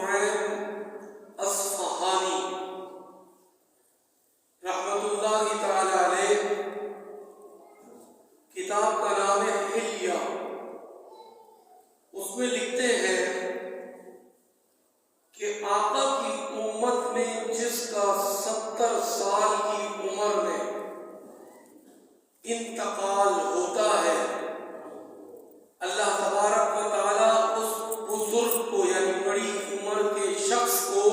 نعیم اصفہانی رحمۃ اللہ تعالی علیہ، کتاب کا نام ہے حلیہ۔ اس میں لکھتے ہیں کہ آقا کی امت میں جس کا 70 سال کی عمر میں انتقال ہوتا ہے، اللہ تبارک و تعالیٰ اس بزرگ کو یعنی بڑی عمر کے شخص کو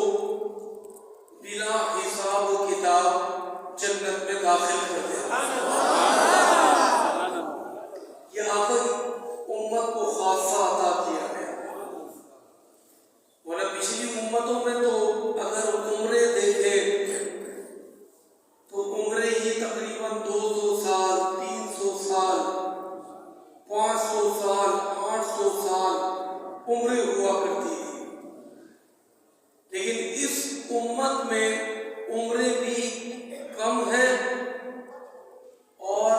بلا حساب و کتاب جنت میں داخل کر دیتا ہے۔ یہ آقا کی امت کو خاصہ عطا کیا گیا، ورنہ پچھلی امتوں میں تو اگر عمریں دیکھیں تو عمریں ہی تقریباً 200 سال، 300 سال، 500 سال، 800 سال عمریں ہوا کرتی تھی۔ لیکن اس امت میں عمریں بھی کم ہیں اور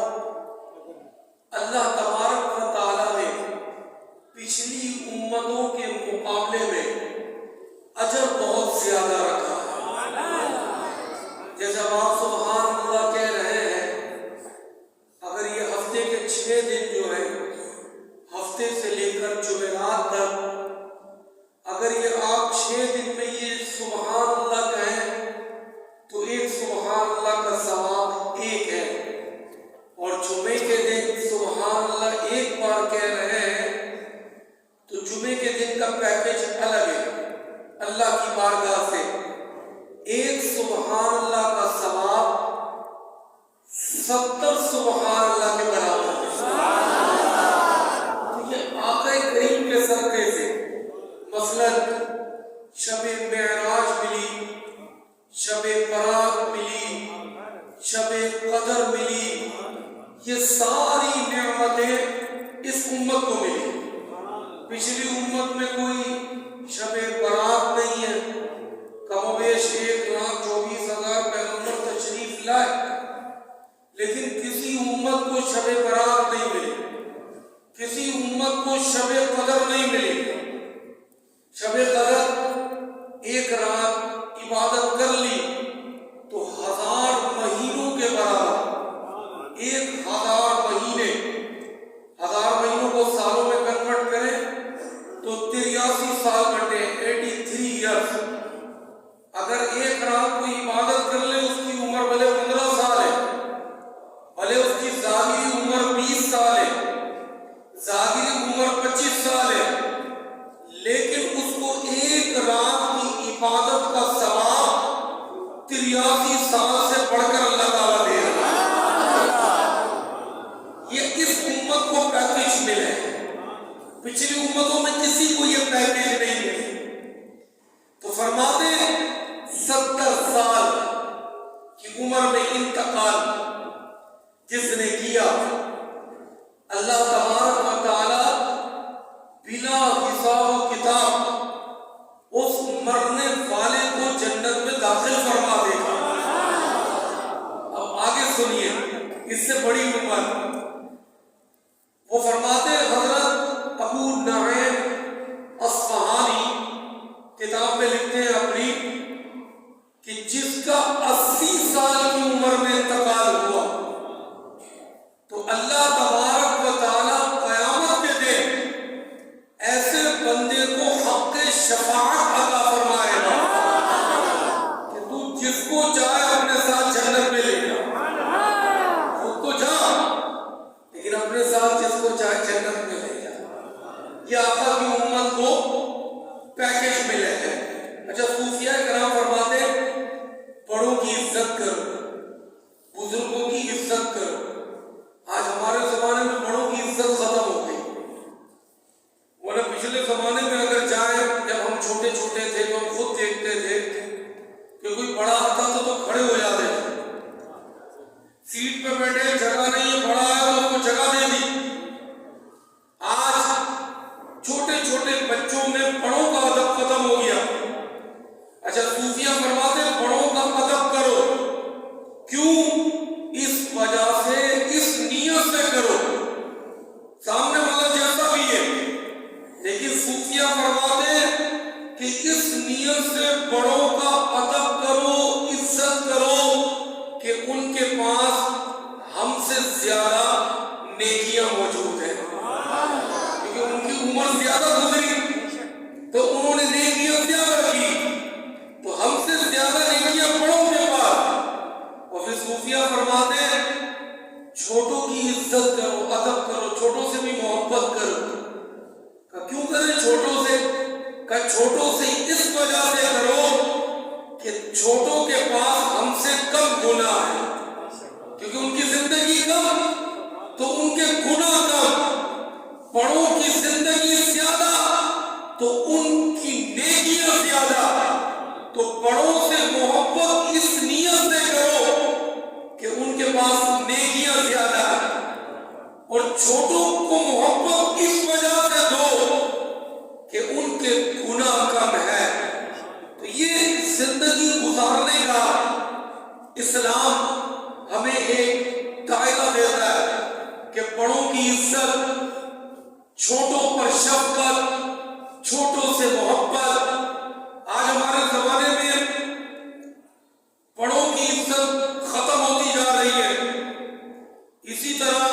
اللہ تبارک و تعالیٰ نے پچھلی امتوں کے مقابلے میں اجر بہت زیادہ رکھا ہے۔ جیسا آپ سبحان اللہ کہہ رہے ہیں، اگر یہ ہفتے کے 6 دن جو ہیں، ہفتے سے لے کر جمعرات تک، اگر یہ آپ 6 دن میں یہ سبحان اللہ کہیں تو ایک سبحان اللہ کا ثواب 1 ہے، اور جمعے کے دن سبحان اللہ ایک بار کہہ رہے ہیں تو جمعے کے دن کا پیکج الگ ہے۔ اللہ کی بارگاہ سے ایک سبحان اللہ کا ثواب 70 سبحان اللہ کے برابر ہے۔ تو یہ آقا کریم کے صدقے سے مثلا شب معراج ملی، شب برات ملی، شب قدر ملی، یہ ساری نعمتیں اس امت کو ملی۔ پچھلی امت میں کوئی شب برات نہیں ہے، کم و بیش 1,24,000 پیغمبر تشریف لائے، لیکن کسی امت کو شب برات نہیں ملی، کسی امت کو شب قدر نہیں ملی۔ شب قدر ایک رات عبادت کر لی تو 1000 مہینوں کے برابر، 1000 مہینے، 1000 مہینوں کو سالوں میں کنورٹ کریں تو 83 سال بنتے ہیں، 83 ایئرس۔ اگر ایک رات کو عبادت کر لے، اس کی عمر بھلے 15 سال ہے، بھلے اس کی ظاہری عمر 20 سال ہے، ظاہری عمر 25 سال ہے، لیکن اس کو ایک رات کی عبادت کا ثواب 83 سال سے بڑھ کر اللہ تعالیٰ دے رہا ہے۔ یہ اس امت کو پیکج ملے، پچھلی امتوں میں کسی کو یہ پیکج نہیں ملے۔ تو فرماتے ہیں 70 سال کی عمر میں انتقال جس نے کیا، اللہ تبارک و تعالیٰ بلا حساب و کتاب اس مرنے والے کو جنت میں داخل فرما دے گا۔ اب آگے سنیے، اس سے بڑی عمر وہ فرماتے ہیں، حضرت ابو نعیم اصفہانی کتاب میں لکھتے ہیں اپنی کہ جس کا 80 سال کی عمر میں انتقال ہوا تو اللہ تبارک و تعالیٰ قیامت کے دن ایسے بندے کو حق شفاعت عطا فرمائے گا کہ تو جس کو چاہے اپنے ساتھ جنت میں لے جا، خود تو جا لیکن اپنے ساتھ جس کو چاہے جنت میں لے جا۔ یہ آقا کی امت کو پیکج ملے ہے۔ اچھا، صوفیہ کرام فرماتے بڑوں کی عزت کرو، بزرگوں کی عزت کرو۔ آج ہمارے زمانے میں بڑوں کی عزت ختم ہو گئی، ورنہ پچھلے زمانے میں اگر جائیں، جب ہم چھوٹے چھوٹے تھے تو ہم خود دیکھتے تھے کہ کوئی بڑا آتا تھا تو کھڑے ہو جاتے تھے، سیٹ پہ بیٹھے، جگہ نہیں ہے، بڑا آیا تو اس کو جگہ دے دی۔ آج چھوٹے چھوٹے بچوں میں بڑوں کا ادب ختم ہو گیا۔ اچھا، صوفیہ فرماتے ہیں بڑوں کا ادب کرو، کیفیت سے بڑوں کا ادب کرو، عزت کرو کہ ان کے پاس ہم سے زیادہ نیکیاں موجود ہیں، کیونکہ ان کی عمر زیادہ گزری تو انہوں نے نیکیاں زیادہ کی، تو ہم سے زیادہ نیکیاں بڑوں کے پاس۔ اور پھر صوفیہ فرماتے ہیں چھوٹوں کی عزت کرو، ادب کرو، چھوٹوں سے بھی محبت کرو۔ کیوں کریں چھوٹوں سے؟ کہ چھوٹوں سے اس وجہ سے کرو کہ چھوٹوں کے پاس ہم سے کم گناہ ہے، کیونکہ ان کی زندگی کم تو ان کے گناہ کم، بڑوں کی زندگی زیادہ تو ان کی نیکیاں زیادہ، تو بڑوں سے محبت اس نیت سے کرو کہ ان کے پاس نیکیاں زیادہ، اور چھوٹوں کو محبت اس وجہ سے دو کہ ان کے گناہ کم ہے۔ تو یہ زندگی گزارنے کا اسلام ہمیں ایک دائرہ دیتا ہے کہ بڑوں کی عزت، چھوٹوں پر شفقت، چھوٹوں سے محبت۔ آج ہمارے زمانے میں بڑوں کی عزت ختم ہوتی جا رہی ہے، اسی طرح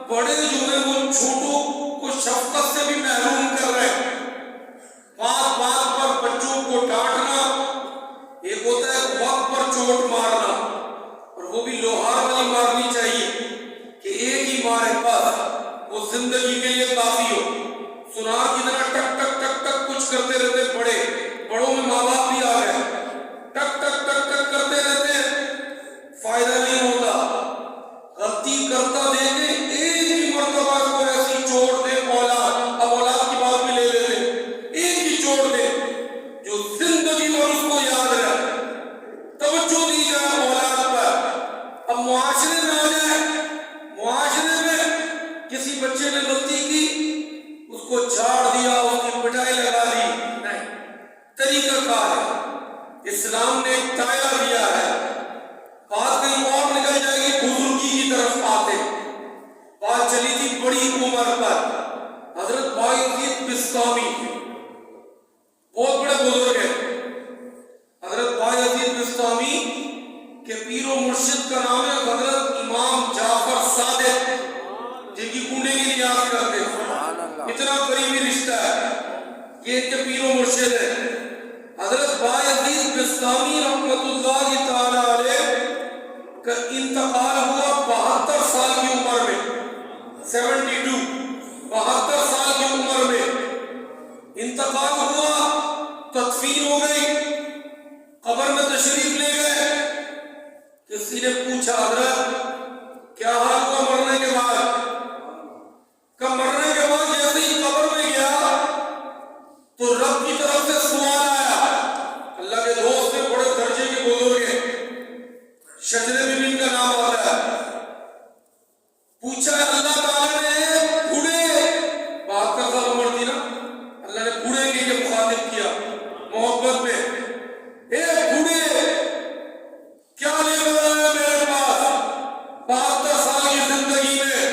بڑے جو ہیں وہ چھوٹوں کو شفقت سے بھی محروم کر رہے ہیں۔ بات بات پر بچوں کو ڈانٹنا، ایک ہوتا ہے وقت پر چوٹ مارنا، اور وہ بھی لوہار والی مارنی چاہیے کہ ایک ہی مارے بس وہ زندگی کے لیے کافی ہو۔ سنار کی طرح ٹک ٹک ٹک ٹک کچھ کرتے رہتے بڑوں میں ماں باپ بھی آ گئے، ٹک ٹک ٹک ٹک کرتے رہتے فائدہ نہیں ہوتا۔ غلطی کرتا دیکھے ایک ہی مرتبہ کو ایسی چوٹ دے اولاد، اب اولاد کی بات بھی لے لیتے، ایک ہی چوٹ دے جو زندگی بھر اس کو یاد رہے، توجہ دی جائے اولاد پر۔ اب معاشرے میں آ جائے، معاشرے میں کسی بچے نے غلطی کی، اس کو جھاڑ دیا، اس کی پٹائی لگا دی، نہیں، طریقہ کار ہے۔ اسلام نے ایک دائرہ دیا ہے، بات کہیں اور نکل جائے گی، بزرگی کی طرف آتے۔ بات چلی تھی بڑی عمر پر، حضرت بایزید بسطامی بہت بڑے بزرگ ہیں۔ حضرت بایزید بسطامی کے پیر و مرشد کا نام ہے حضرت امام جعفر صادق، جن کی کنڈے کی نیاز کرتے ہیں، اتنا قریبی رشتہ ہے، یہ ان کے پیر و مرشد ہے۔ حضرت بایزید بسطامی رحمۃ اللہ تعالی علیہ کا انتقال ہوا 72 سال کی عمر میں، 72 سال کی عمر میں انتقال ہوا، تدفین ہو گئی، قبر میں تشریف لے گئے۔ کسی نے پوچھا حضرت کیا حال ہوا مرنے کے بعد؟ کہ مرنے کے بعد جیسے ہی قبر میں گیا تو رب کی طرف سے سوال آیا، اللہ کے دوست سے بڑے درجے کے بزرگ ہیں، شجرے میں بھی ان کا نام آتا ہے، پوچھا ہے اللہ تعالیٰ نے بوڑھے، 72 سال عمر تھی نا، اللہ نے بوڑھے کے لیے مخاطب کیا محبت میں، اے بوڑھے کیا لے کر آیا میرے پاس 72 سال کی زندگی میں؟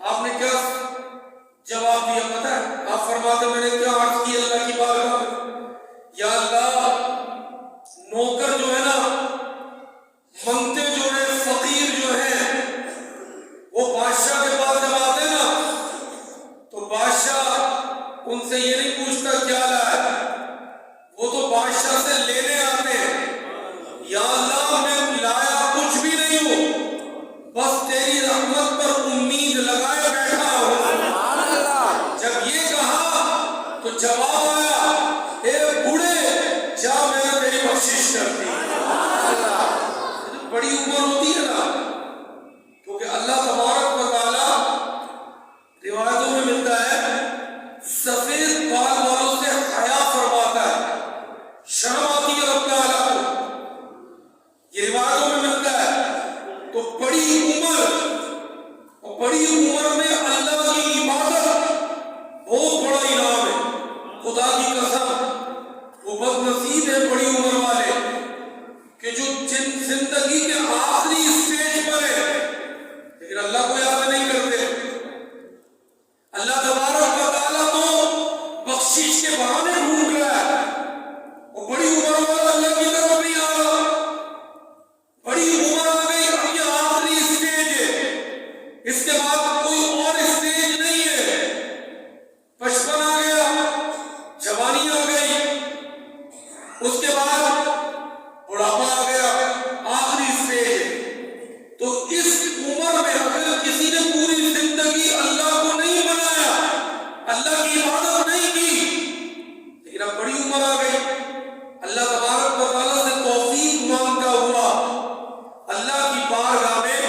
آپ نے کیا جواب دیا پتہ ہے؟ آپ فرماتے میں نے کیا عرض کی اللہ کی بارگاہ میں، یا اللہ نوکر جو ہے نا، منگتے جو ہیں، فقیر جو ہیں، وہ بادشاہ کے پاس جب آتے نا تو بادشاہ ان سے یہ نہیں پوچھتا کیا لائے، وہ تو بادشاہ سے لینے آتے ہیں، یا اللہ میں لایا کچھ بھی نہیں ہوں، بس تیری رحمت پر امید لگائے بیٹھا ہوں۔ جب یہ کہا تو جواب آیا، اے بوڑھے جا میں نے تیری بخشش کر دی۔ بڑی عمر ہوتی ہے نا، کیونکہ اللہ تبارک و تعالیٰ روایتوں میں ملتا ہے سفید بال والوں سے حیا فرماتا ہے، شرم آتی ہے رب تعالیٰ کو، یہ روایتوں میں ملتا ہے۔ تو بڑی عمر میں اللہ کی عبادت بہت بڑا انعام ہے، خدا کی قسم وہ بد نصیب ہے بڑی عمر والے کہ جو جن زندگی کے آخری اسٹیج پر ہے لیکن اللہ کو یاد نہیں کرتے۔ اللہ تبارک و تعالیٰ تو بخشش کے بہانے ڈھونڈ رہا ہے، بڑھاپا آ گیا، آخری اسٹیج. تو اس عمر میں اگر کسی نے پوری زندگی اللہ کو نہیں منایا، اللہ کی عبادت نہیں کی، لیکن اب بڑی عمر آ گئی، اللہ تبارک و تعالیٰ سے توفیق مانگتا ہوا اللہ کی بارگاہ میں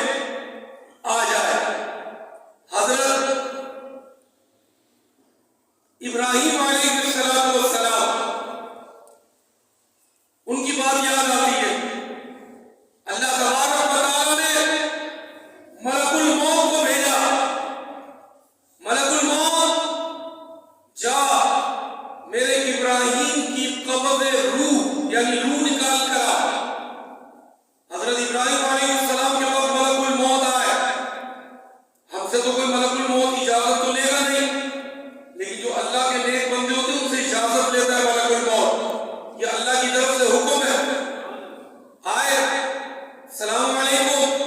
آ جائے. حضرت ابراہیم علیہ السلام، ان کی بات یاد آتی ہے. اللہ تبارک و تعالیٰ نے ملک الموت کو بھیجا. ملک الموت جا میرے ابراہیم کی قبض روح یعنی روح نکال کر آ. حضرت ابراہیم علیہ السلام کے وقت ملک الموت آئے. ہم سے تو کوئی ملک الموت اجازت تو لے گا نہیں، لیکن جو اللہ کے نیک بندے ہوتے ہیں ان سے اجازت لیتا ہے ملک الموت. یہ اللہ کی طرف سے حکم ہے. آئے، السلام علیکم.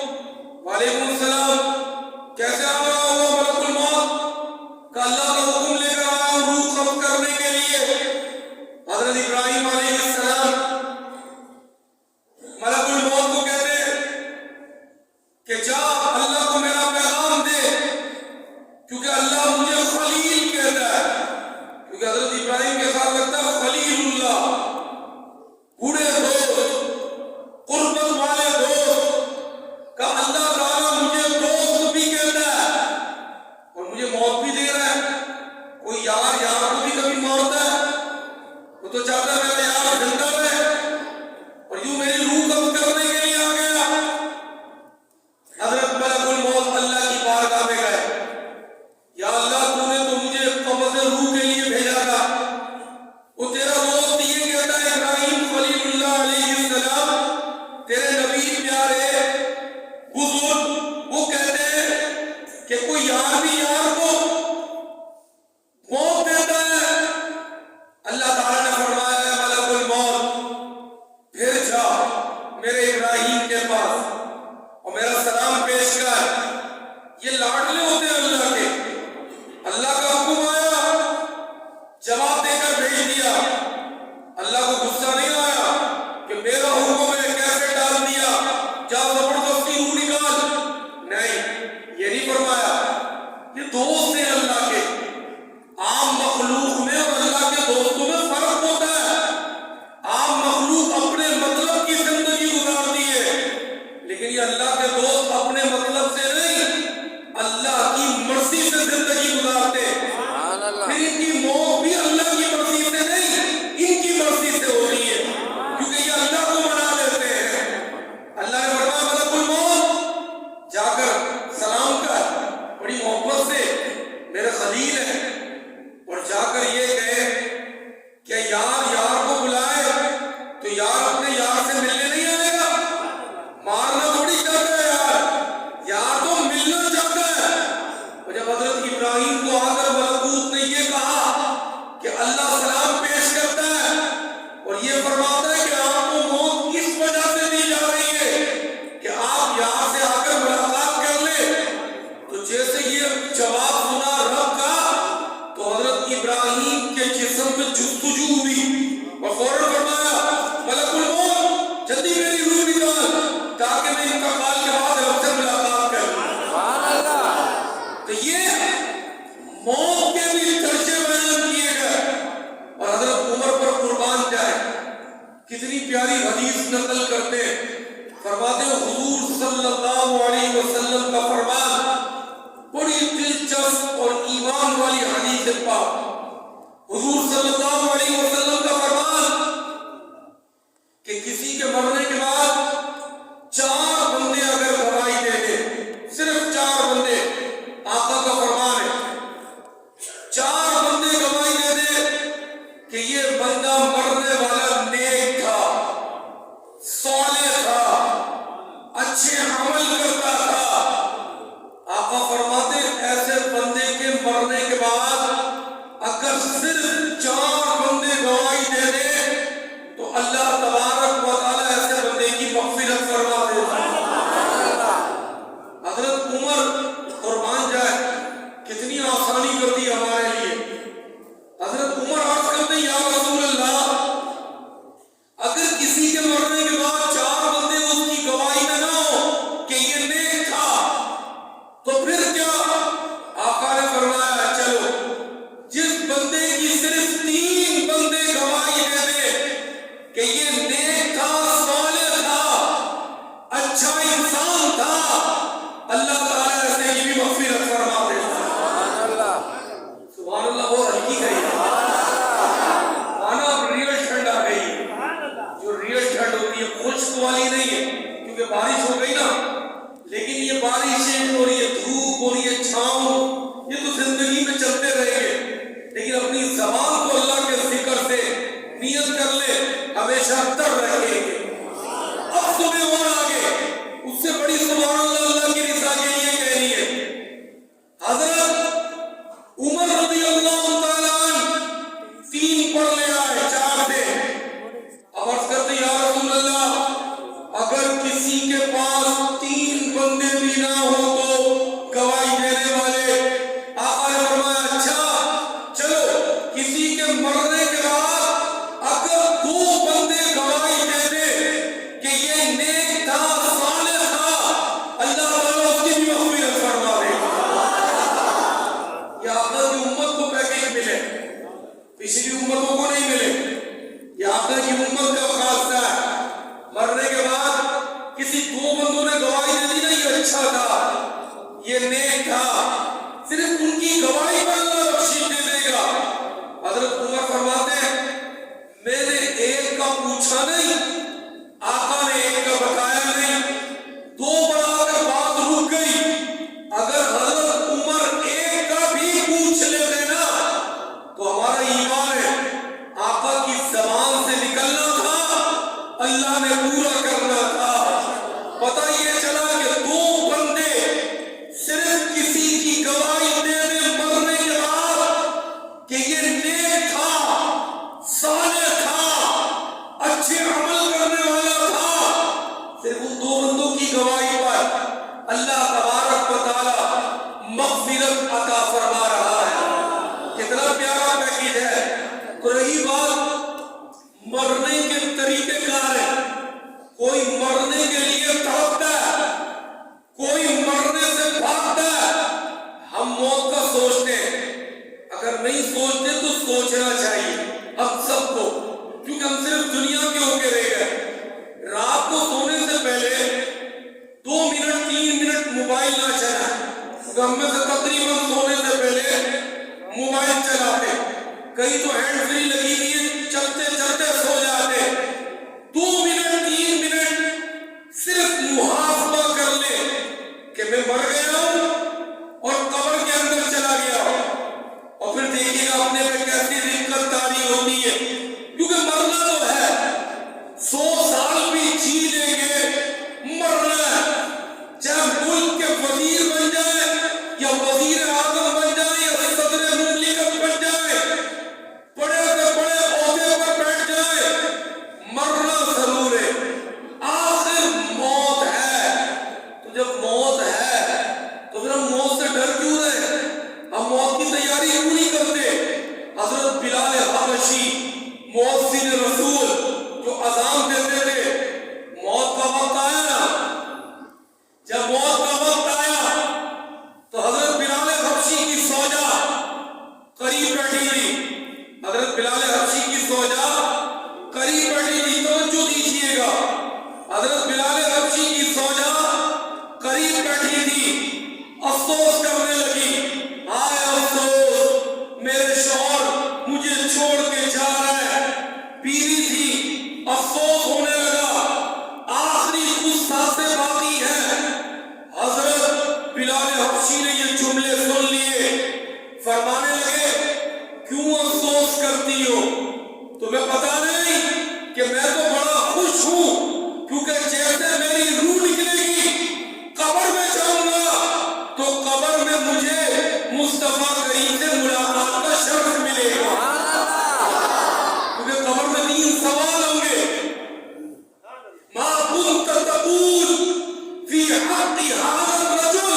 وعلیکم السلام. کیسے آ رہا ہوا ملک الموت؟ کہ اللہ کا حکم لے کر آیا ہوں روح قبض کرنے کے لیے. حضرت ابراہیم علیہ السلام ملک الموت کو کہتے کہ جا اللہ کو میرا پیغام دے، کیونکہ اللہ مجھے خلیل کہتا ہے. کیونکہ حضرت ابراہیم کے ساتھ لگتا ہے خلیل اللہ، بوڑھے دوست، قربت والے دوست کا اللہ تعالیٰ مجھے دوست بھی کہتا ہے اور مجھے موت بھی دے رہا ہے. کوئی یار کو بھی کبھی مارتا ہے، وہ تو چاہتا ہے میرا یار زندہ رہے، اور یوں میری روح قبض کرنے کے لیے آ گیا. حضرت ملک الموت اللہ کی بارگاہ میں گئے. یا اللہ، تو نے تو مجھے قبض روح کے لیے بھیجا تھا. وہ تیرا دوست یہ کہتا ہے ابراہیم خلیل اللہ علیہ السلام، تیرے نبی پیارے بزرگ، وہ کہتے ہیں کہ کوئی یار بھی یار کو موت دیتا ہے. اللہ تعالیٰ نے فرمایا ہے ملک الموت پھر جا میرے ابراہیم کے پاس اور میرا سلام پیش کر. یہ لاڈلے ہوتے ہیں اللہ کے. اللہ کا حکم آیا، جواب دے کر بھیج دیا. اللہ کو غصہ نہیں آیا کہ میرا حکم ہے کیسے ڈال دیا، جا زبردستی روح نکال. نہیں، یہ نہیں فرمایا. یہ دوست ہیں اللہ کے. عام مخلوق میں اور اللہ کے دوستوں میں فرق ہوتا ہے. عام مخلوق اپنے مطلب کی زندگی گزارتی ہے، لیکن یہ اللہ کے دوست اپنے مطلب سے نہیں، اللہ کی مرضی سے زندگی گزارتے ہیں. پھر ان کی موت بھی اللہ کی مرضی سے نہیں، ان کی مرضی سے ہوتی ہے، کیونکہ یہ اللہ کو منا لیتے ہیں. اللہ نے فرمایا ملک الموت جا کر سلام کر، بڑی محبت سے، میرے خلیل ہیں. اور جا کر یہ کہے کہ یار کو بلائے تو یار اپنے یار سے ملنے نہیں آئے گا. مارنا تھوڑی چاہتا ہے یار تو ملنا چاہتا ہے. اور جب حضرت ابراہیم کو آ کر ملکوت نے یہ کہا کہ اللہ سلام پیش کرتا ہے اور یہ فرماتا ہے کہ آپ کو موت کس وجہ سے دی جا رہی ہے کہ آپ یار سے آ کر ملاقات کر لیں، تو جیسے یہ جواب سنا رب کا تو حضرت ابراہیم کے جسم میں جستجو ہوئی اور فوراً فرمایا ملک الموت جلدی میری روح نکال تاکہ میں انتقال کے بعد رب سے ملاقات کروں. تو یہ موت کے بھی درجے بیان کیے گئے. اور حضرت عمر پر قربان جائے، کتنی پیاری حدیث نقل کرتے ہیں. فرماتے ہیں حضور صلی اللہ علیہ وسلم کا فرمان، بڑی دلچسپ اور ایمان والی حدیث پاک. حضور صلی اللہ علیہ وسلم کا فرمان کہ کسی کے مرنے کے بعد 4 بندے اگر گواہی دے دیں، صرف 4 بندے، آقا کا فرمان ہے 4 بندے گواہی دے دیں کہ یہ بندہ مرنے والا نیک تھا، صالح تھا، اچھے عمل کرتا تھا. آقا فرماتے ہیں ایسے بندے کے مرنے کے بعد اگر صرف 4 بندے گواہی دے دیں تو اللہ تبارک و تعالیٰ ایسے بندے کی مغفرت فرما دیتا ہے. حضرت عمر قربان جائے کتنی آسانی کر دی ہمارے لیے. حضرت عمر عرض کرتے یا رسول اللہ، اگر کسی کے مرنے کے بعد والے ہمیشہ تر رہیں گے. اب سنیں اور آگے اس سے بڑی سبحان اللہ اللہ کی رضا کے لیے کہنی ہے. حضرت عمر رضی اللہ تعالیٰ عنہ 3 پڑھ لے آئے 4 تھے. اب عرض کرتے یا رسول اللہ اگر کسی کے پاس 3 بندے بھی نہ ہو تو گواہی دینے والے. آقا نے فرمایا اچھا چلو کسی کے مرنے کے بعد اگر 2 بندے گواہی دے دے کہ یہ نیک تھا صالح تھا اللہ تعالیٰ اس کی بھی مغفرت فرما دے. یہ آقا کی امت کو پیکیج ملے, پچھلی امتوں کو نہیں ملے. یہ آقا کی امت کا خاصہ ہے. مرنے کے بعد کسی 2 بندوں نے گواہی دے دی نا یہ اچھا تھا یہ نیک تھا, صرف ان کی گواہی پر اللہ بخشش دے دے گا. حضرت عمر فرماتے ہیں میں نے ایک کا پوچھا نہیں, آقا نے ایک کا بتایا نہیں, 2 بڑھا کر بات رک گئی. اگر حضرت عمر ایک کا بھی پوچھ لیتے نا تو ہمارا ایمان ہے آقا کی زبان سے نکلنا تھا, اللہ نے پورا کرنا تھا. پتہ یہ چلا کہ 2 بندے صرف کسی کی گواہی دینے مرنے کے بعد کہ یہ نیک تھا صالح تھا اچھے عمل کرنے والا تھا, صرف ان 2 بندوں کی گواہی پر اللہ تبارک و تعالی مغفرت عطا فرما رہا ہے. کتنا پیارا پیکیج ہے. تو رہی بات مرنے کے طریقے کار ہے, کوئی مرنے کے لیے تڑپتا ہے, کوئی مرنے سے بھاگتا ہے. ہم موت کا سوچتے ہیں, اگر نہیں سوچتے تو سوچنا چاہیے ہم سب کو, کیونکہ ہم صرف دنیا کے ہو کے رہ گئے. رات کو سونے سے پہلے 2 منٹ 3 منٹ موبائل نہ چلائیں. ہم میں سے تقریباً سونے سے پہلے موبائل چلاتے, کئی تو ہینڈ فری لگی ہوئی ہے چلتے چلتے سو جاتے. 2 منٹ 3 منٹ صرف محاسبہ کر لے کہ میں مر گیا ہوں اور قبر کے اندر چلا گیا ہوں, اور پھر دیکھیے گا اپنے پہ کیسی دقت طاری ہوتی ہے. کیونکہ مرنا تو ہے, 100 سال بھی جی لیں گے مرنا ہے. چاہے ملک کے وزیر بن جائے یا وزیر اعظم بن جائے یا صدر مملکت بن جائے, بڑے سے بڑے عہدے پر بیٹھ جائے, مرنا ضرور ہے. آخر موت ہے. تو جب موت ہے تو پھر ہم موت سے ڈر کیوں رہے, ہم موت کی تیاری کیوں نہیں کرتے. حضرت بلال حبشی مؤذن رسول جو اذان دیتے تھے, موت کا وقت آیا نا, جب موت کا وقت آیا تو حضرت بلال حبشی کی زوجہ قریب بیٹھی تھی. حضرت بلال حبشی کی زوجہ قریب بیٹھی تھی. توجہ دیجیے گا, حضرت بلال حبشی کی زوجہ قریب بیٹھی تھی. افسوس کرنے لگی, ہائے افسوس میرے شوہر مجھے چھوڑ کے جا رہا ہے. بیوی تھی, افسوس ہونے لگا, آخری کچھ سانسیں باقی ہیں. حضرت بلال حبشی نے یہ جملے سن لیے, فرمانے لگے کیوں افسوس کرتی ہو, تمہیں پتا نہیں کہ میں تو بڑا خوش ہوں, کیونکہ جیسے میری روح نکلے گی قبر میں جاؤں گا تو قبر میں مجھے مصطفیٰ کریم سے ملاقات کا شرف ملے گا. کیونکہ قبر میں 3 سوال ہوں گے. ما كنت تقول في حق هذا الرجل,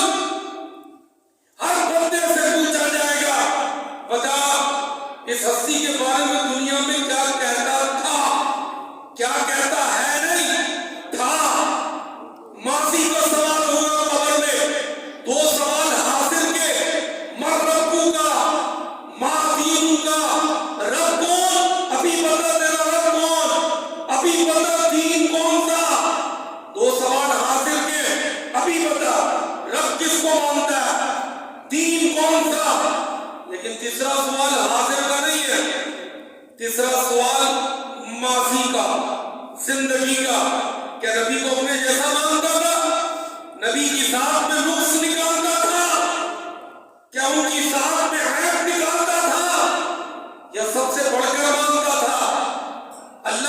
ہر بندے سے پوچھا جائے گا بتا اس ہستی کے بارے میں دنیا میں کیا کہتا تھا, کیا کہتا ہے نہیں تھا. ماضی کا سوال ہوگا قبر میں, 2 سوال حاضر کے, مر ربو کا ما دینو کا, رب کون, ابھی بتا تیرا رب کون, ابھی بتا دین کون سا. 2 سوال حاضر کے, ابھی بتا رب کس کو مانتا ہے, دین کون سا. لیکن تیسرا سوال حاضر کا نہیں ہے, تیسرا سوال ماضی کا, زندگی کا. کیا نبی کو اپنے جیسا مانتا تھا, نبی کی ذات میں نقص نکالتا تھا, کیا ان کی ذات میں عیب نکالتا تھا, یا سب سے بڑھ کر مانتا تھا. اللہ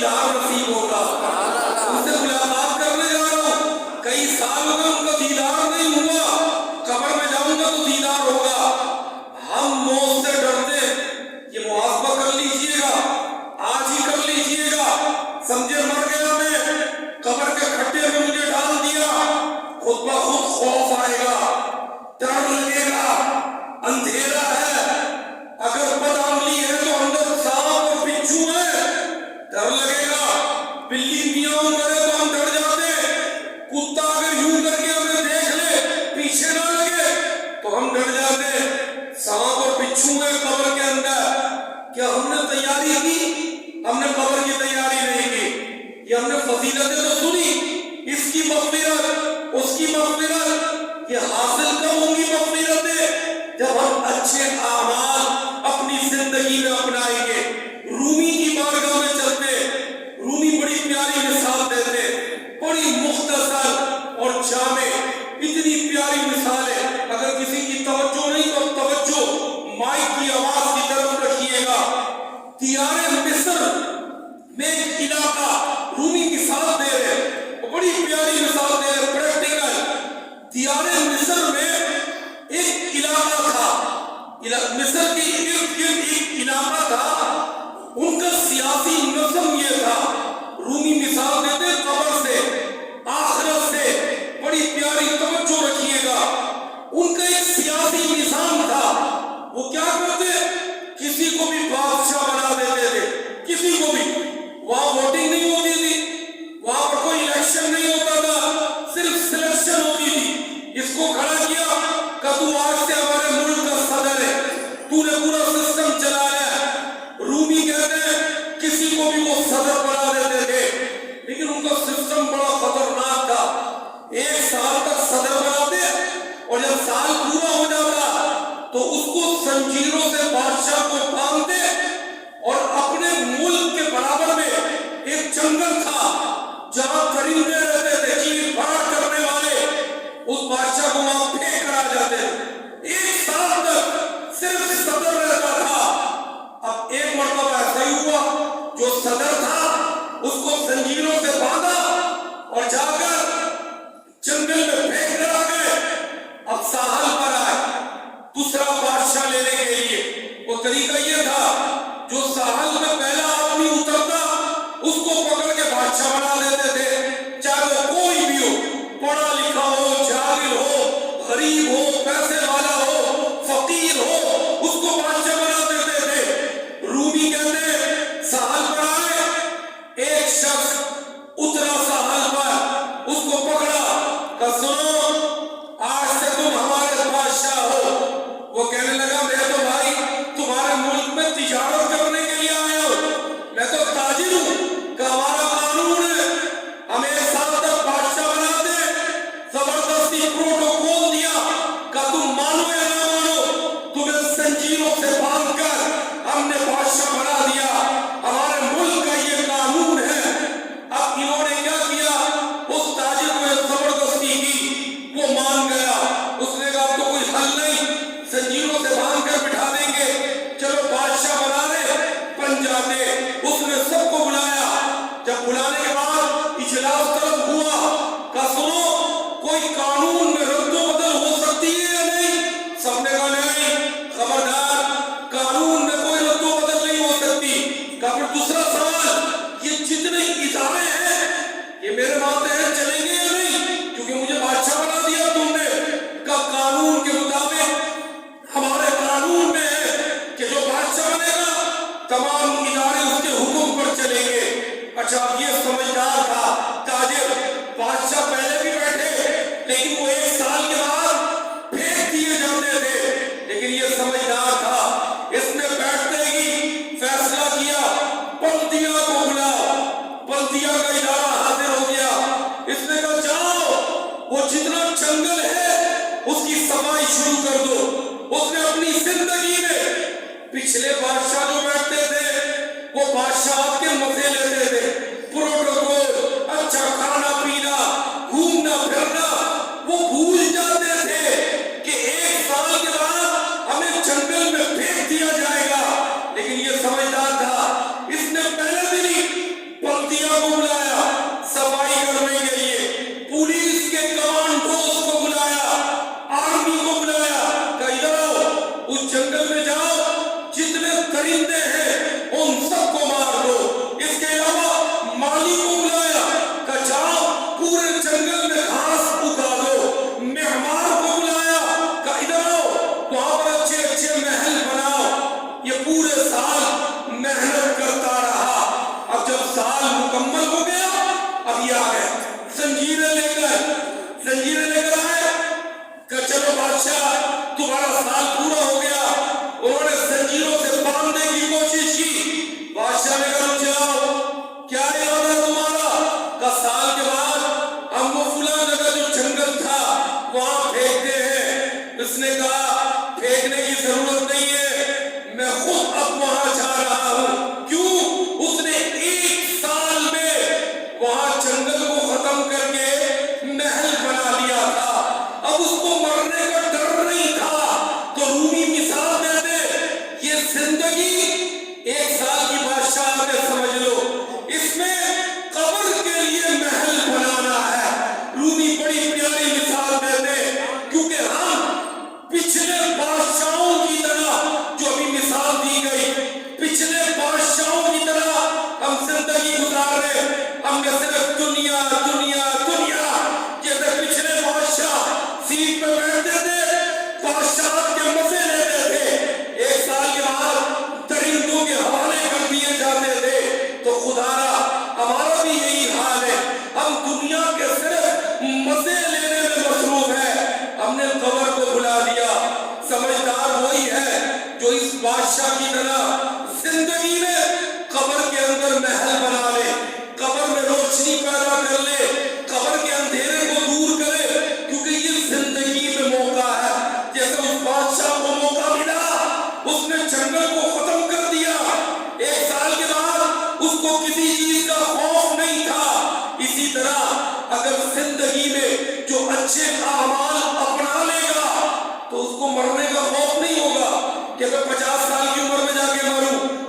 دیدار نصیب ہوگا. ان سے ملاقات کرنے جا رہا ہوں, کئی سال ہو گئے ان کا دیدار نہیں ہوا, قبر میں جاؤں گا تو دیدار ہوگا. ہم موت سے ڈرتے ہیں, یہ محاسبہ کر لیجئے گا, آج ہی کر لیجئے گا. سمجھے مر گیا میں, قبر کے کھڈے میں مجھے ڈال دیا, خود بخود خوف آئے گا, ڈر لگے گا, اندھیرا ہے, اگر بدعملی ہے تو اندر سانپ اور بچھو ہے, ڈر لگے گا. بلی میاؤں کرے تو ہم ڈر جاتے, کتا اگر یوں کر کے ہمیں دیکھ لے پیچھے نہ لگے تو ہم ڈر جاتے. سانپ اور بچھو ہے قبر کے اندر. کیا ہم نے تیاری کی؟ ہم نے قبر کی تیاری نہیں کی. یہ ہم نے فضیلتیں تو سنی, اس کی مغفرت, اس کی مغفرت, یہ حاصل کب ہوں گی مغفرتیں؟ جب ہم اچھے اعمال اپنی زندگی میں اپنائیں گے. رومی کی بارگاہ میں چلتے, رومی بڑی پیاری مثال دیتے, بڑی مختصر اور جامع, اتنی پیاری مثال ہے. اگر کسی کی توجہ نہیں تو توجہ مائک کی آواز کی طرف رکھیے گا. دیار مصر میں ایک علاقہ, رومی مثال دے رہے, بڑی پیاری مثال دے رہے, پریکٹیکل. دیار مصر میں ایک علاقہ تھا, مصر کے ارد گرد ایک علاقہ تھا, ان کا سیاسی نظم یہ تھا. رومی مثال دیتے قبر سے, آخرت سے, بڑی پیاری, توجہ رکھیے گا. ان کا ایک سیاسی نظام تھا. وہ کیا کرتے, کسی کو بھی بادشاہ بنا دیتے تھے, کسی کو بھی. وہاں ووٹنگ نہیں ہوتی تھی, وہاں پر کوئی الیکشن نہیں ہوتا تھا, صرف سلیکشن ہوتی تھی. اس کو کھڑا کیا کہ تو آج سے ہمارے ملک کا صدر ہے, تو نے پورا سسٹم چلایا ہے. رومی کہتے ہیں کسی کو بھی وہ صدر بنا دیتے تھے, لیکن ان کا سسٹم بڑا خطرناک تھا. ایک سال تک صدر بناتے, اور جب سال پورا ہو جاتا تو اس کو زنجیروں سے بادشاہ کو باندھتے, اور اپنے ملک کے برابر میں ایک جنگل تھا جہاں پرندے رہتے تھے, چیر پھاڑ کرنے والے, اس بادشاہ کو وہاں پھینک کر آ جاتے. ایک سال تک صرف صدر رہتا تھا. اب ایک مرتبہ ایسا ہی ہوا, جو صدر تھا اس کو زنجیروں سے باندھا اور جا کر جنگل میں پھینک کر آ گئے. اب ساحل پر آئے دوسرا بادشاہ لینے کے لیے. وہ طریقہ یہ تھا, جو ساحل میں پہلا آدمی اترتا اس کو پکڑ کے بادشاہ بنا دیتے تھے, چاہے وہ کوئی بھی ہو, پڑھا لکھا ہو, جاہل ہو, غریب ہو, پیسے والا ہو, فقیر ہو, اس کو بادشاہ بنا دیتے تھے. رومی کہتے ہیں ساحل پر آئے, ایک شخص اترا ساحل پر, اس کو پکڑا کہ سنو آج سے تم ہمارے بادشاہ ہو. وہ کہنے لگا میں تو بھائی تمہارے ملک میں تجارت کرنے کے لیے آیا ہوں, میں تو تاجر ہوں, کہ ہمارا قانون ہے, ہمیں ایک سال تک بادشاہ بنا دے. زبردستی پروٹوکول دیا کہ تم مانو یا نہ مانو, تمہیں زنجیروں سے باندھ کر ہم نے بادشاہ بنا دیا, ہمارے ملک کا یہ قانون ہے. اب انہوں نے کیا کیا, اس تاجر کو زبردستی کی, وہ مان گیا. اس نے کہا اب تو کوئی حل نہیں, زنجیروں سے باندھ کر بٹھا دیں گے, چلو بادشاہ بنا لے, بن جاتے. اس نے سب کو بلایا. جب بلانے کے بعد اجلاس طلب ہوا کہ سنو کوئی قانون میں رد و بدل ہو سکتی ہے یا نہیں؟ سب نے کہا نہیں, خبردار, قانون میں کوئی رد و بدل نہیں ہو سکتی. کہ پھر دوسرا سوال, یہ جتنے ادارے ہیں یہ میرے ماتحت چلیں گے یا نہیں؟ کیونکہ مجھے بادشاہ بنا دیا تم نے. کہ قانون کے مطابق ہمارے قانون میں ہے کہ جو بادشاہ بنے گا تمام ادارے اس کے حکم پر چلیں گے. اچھا اب یہ سمجھدار تھا تاجر, بادشاہ پہلے بھی بیٹھے لیکن وہ ایک سال کے بعد پھینک دیے جاتے تھے, لیکن یہ سمجھدار تھا, اس نے بیٹھتے ہی فیصلہ کیا بلدیہ کو بلاؤ. بلدیہ کا ادارہ حاضر ہو گیا. اس نے کہا جاؤ وہ جتنا جنگل ہے اس کی صفائی شروع کر دو. اس نے اپنی زندگی میں پچھلے بادشاہ جو بیٹھتے تھے وہ بادشاہ کے مزے لیتے تھے, پروٹوکول, اچھا کھانا پینا, گھومنا پھرنا, وہ بھول جاتے تھے کہ ایک سال کے بعد ہمیں جنگل میں پھینک دیا جائے گا. لیکن یہ سمجھدار تھا, اس نے پہلے دن ہی اس نے کہا پھینکنے کی ضرورت نہیں ہے، میں خود اب وہاں جا رہا ہوں۔ کیوں؟ اس نے 1 سال میں وہاں جنگل کو ختم کر کے محل بنا لیا تھا، اب اس کو مرنے کا ڈر نہیں تھا۔ تو رومی مثال دیتے، یہ زندگی 1 سال کی بادشاہ میں سمجھ لو، اس میں قبر کے لیے محل بنانا ہے۔ رومی بڑی پیاری مثال دیتے، کیونکہ ہم پچھلے بادشاہوں کی طرح، جو ابھی مثال دی گئی، پچھلے بادشاہوں کی طرح ہم زندگی گزار رہے، ہم نے صرف دنیا دنیا دنیا، جیسے پچھلے بادشاہ سیٹ پہ بیٹھتے تھے، بادشاہ کے مزے لیتے تھے، 1 سال کے بعد درندوں کے حوالے کر دیے جاتے تھے۔ تو خدا را ہمارا بھی یہی حال ہے، ہم دنیا کے صرف مزے لینے میں مصروف ہیں، ہم نے قبر کو بھلا دیا۔ سمجھدار وہی ہے جو اس بادشاہ کی طرح زندگی میں قبر کے اندر محل بنا لے، قبر میں روشنی پیدا کر لے، قبر کے اندھیرے کو دور کرے، کیونکہ یہ زندگی میں موقع ہے۔ جیسے اس بادشاہ کو موقع ملا، اس نے جنگل کو ختم کر دیا، 1 سال کے بعد اس کو کسی چیز کا خوف نہیں تھا۔ اسی طرح اگر زندگی میں جو اچھے اعمال اپنا لے گا تو اس کو مرنے کا خوف نہیں ہوگا کہ میں 50 سال کی عمر میں جا کے مروں،